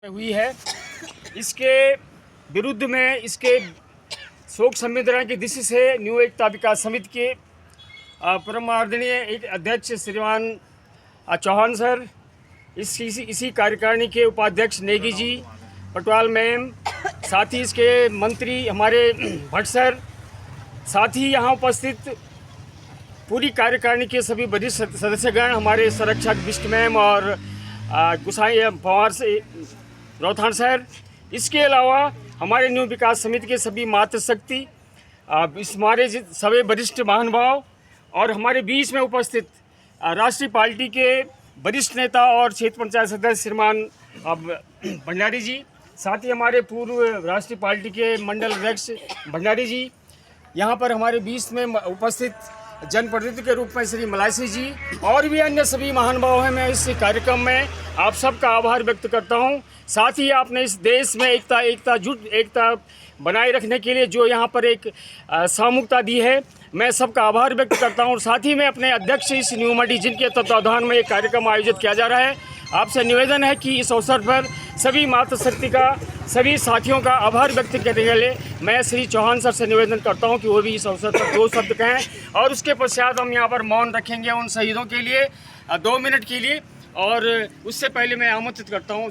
हुई है। इसके विरुद्ध में इसके शोक संवेदना की दृष्टि से न्यू एकता विकास समिति के परम आदरणीय एक अध्यक्ष श्रीमान चौहान सर, इसी कार्यकारिणी के उपाध्यक्ष नेगी जी, पटवाल मैम, साथ ही इसके मंत्री हमारे भट्ट सर, साथ ही यहाँ उपस्थित पूरी कार्यकारिणी के सभी वरिष्ठ सदस्यगण, हमारे संरक्षक बिष्ट मैम और गुसाई पवार से रौथान सर, इसके अलावा हमारे न्यू विकास समिति के सभी मातृशक्ति, हमारे सभी वरिष्ठ महानुभाव और हमारे बीच में उपस्थित राष्ट्रीय पार्टी के वरिष्ठ नेता और क्षेत्र पंचायत सदस्य श्रीमान भंडारी जी, साथ ही हमारे पूर्व राष्ट्रीय पार्टी के मंडल अध्यक्ष भंडारी जी, यहाँ पर हमारे बीच में उपस्थित जनप्रतिनिधि के रूप में श्री मलासी जी और भी अन्य सभी महानुभाव हैं। मैं इस कार्यक्रम में आप सबका आभार व्यक्त करता हूं। साथ ही आपने इस देश में एकता बनाए रखने के लिए जो यहाँ पर एक सामूहिकता दी है, मैं सबका आभार व्यक्त करता हूं। साथ ही मैं अपने अध्यक्ष इस न्यू मंडी जिनके तत्वाधान में एक कार्यक्रम आयोजित किया जा रहा है, आपसे निवेदन है कि इस अवसर पर सभी मातृशक्ति का, सभी साथियों का आभार व्यक्त करने के लिए मैं श्री चौहान सर से निवेदन करता हूं कि वो भी इस अवसर पर 2 शब्द कहें और उसके पश्चात हम यहाँ पर मौन रखेंगे उन शहीदों के लिए 2 मिनट के लिए। और उससे पहले मैं आमंत्रित करता हूँ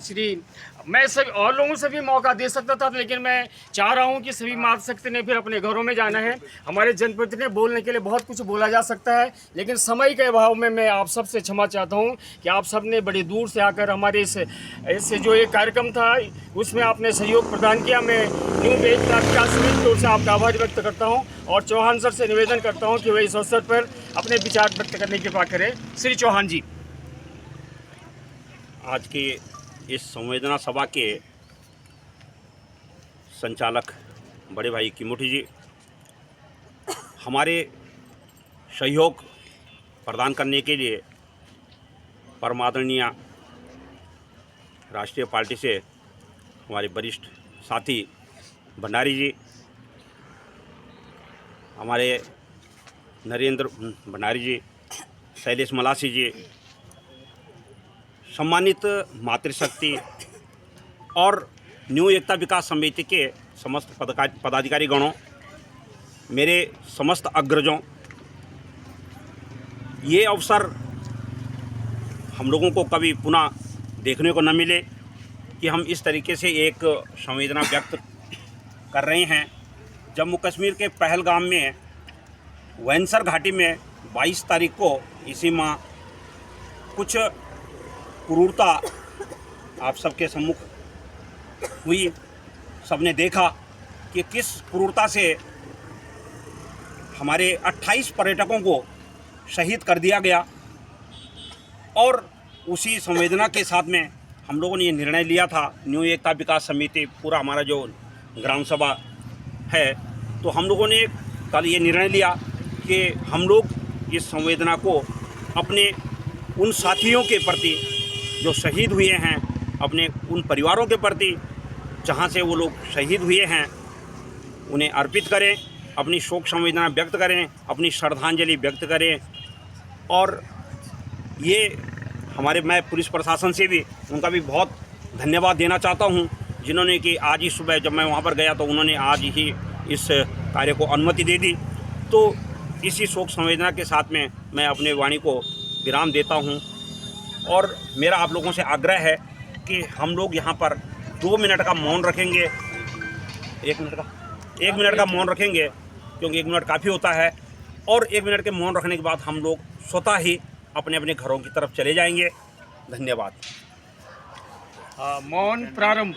मैं सभी और लोगों से भी मौका दे सकता था, लेकिन मैं चाह रहा हूँ कि सभी मातृशक्ति ने फिर अपने घरों में जाना है। हमारे जनप्रतिनिधि ने बोलने के लिए बहुत कुछ बोला जा सकता है, लेकिन समय के अभाव में मैं आप सबसे क्षमा चाहता हूँ कि आप सब ने बड़ी दूर से आकर हमारे इस जो एक कार्यक्रम था उसमें आपने सहयोग प्रदान किया। मैं न्यू एकता विकास समिति की ओर से आपका आभार व्यक्त करता हूँ और चौहान सर से निवेदन करता हूँ कि वे इस अवसर पर अपने विचार व्यक्त करने की बात करें। श्री चौहान जी। आज की इस संवेदना सभा के संचालक बड़े भाई किमुठी जी, हमारे सहयोग प्रदान करने के लिए परमादरणीय राष्ट्रीय पार्टी से हमारे वरिष्ठ साथी भंडारी जी, हमारे नरेंद्र भंडारी जी, शैलेश मलासी जी, सम्मानित मातृशक्ति और न्यू एकता विकास समिति के समस्त पदाधिकारी गणों, मेरे समस्त अग्रजों, ये अवसर हम लोगों को कभी पुनः देखने को न मिले कि हम इस तरीके से एक संवेदना व्यक्त कर रहे हैं। जम्मू कश्मीर के पहलगाम में वैनसर घाटी में 22 तारीख को इसी माह कुछ क्रूरता आप सबके सम्मुख हुई। सबने देखा कि किस क्रूरता से हमारे 28 पर्यटकों को शहीद कर दिया गया। और उसी संवेदना के साथ में हम लोगों ने ये निर्णय लिया था, न्यू एकता विकास समिति, पूरा हमारा जो ग्राम सभा है, तो हम लोगों ने कल ये निर्णय लिया कि हम लोग इस संवेदना को अपने उन साथियों के प्रति जो शहीद हुए हैं, अपने उन परिवारों के प्रति जहां से वो लोग शहीद हुए हैं, उन्हें अर्पित करें, अपनी शोक संवेदना व्यक्त करें, अपनी श्रद्धांजलि व्यक्त करें। और ये मैं पुलिस प्रशासन से भी उनका भी बहुत धन्यवाद देना चाहता हूं, जिन्होंने कि आज ही सुबह जब मैं वहां पर गया तो उन्होंने आज ही इस कार्य को अनुमति दे दी। तो इसी शोक संवेदना के साथ में मैं अपने वाणी को विराम देता हूं और मेरा आप लोगों से आग्रह है कि हम लोग यहाँ पर 2 मिनट का मौन रखेंगे। 1 मिनट का मौन रखेंगे, क्योंकि 1 मिनट काफ़ी होता है। और 1 मिनट के मौन रखने के बाद हम लोग स्वतः ही अपने अपने घरों की तरफ चले जाएंगे। धन्यवाद। मौन प्रारंभ।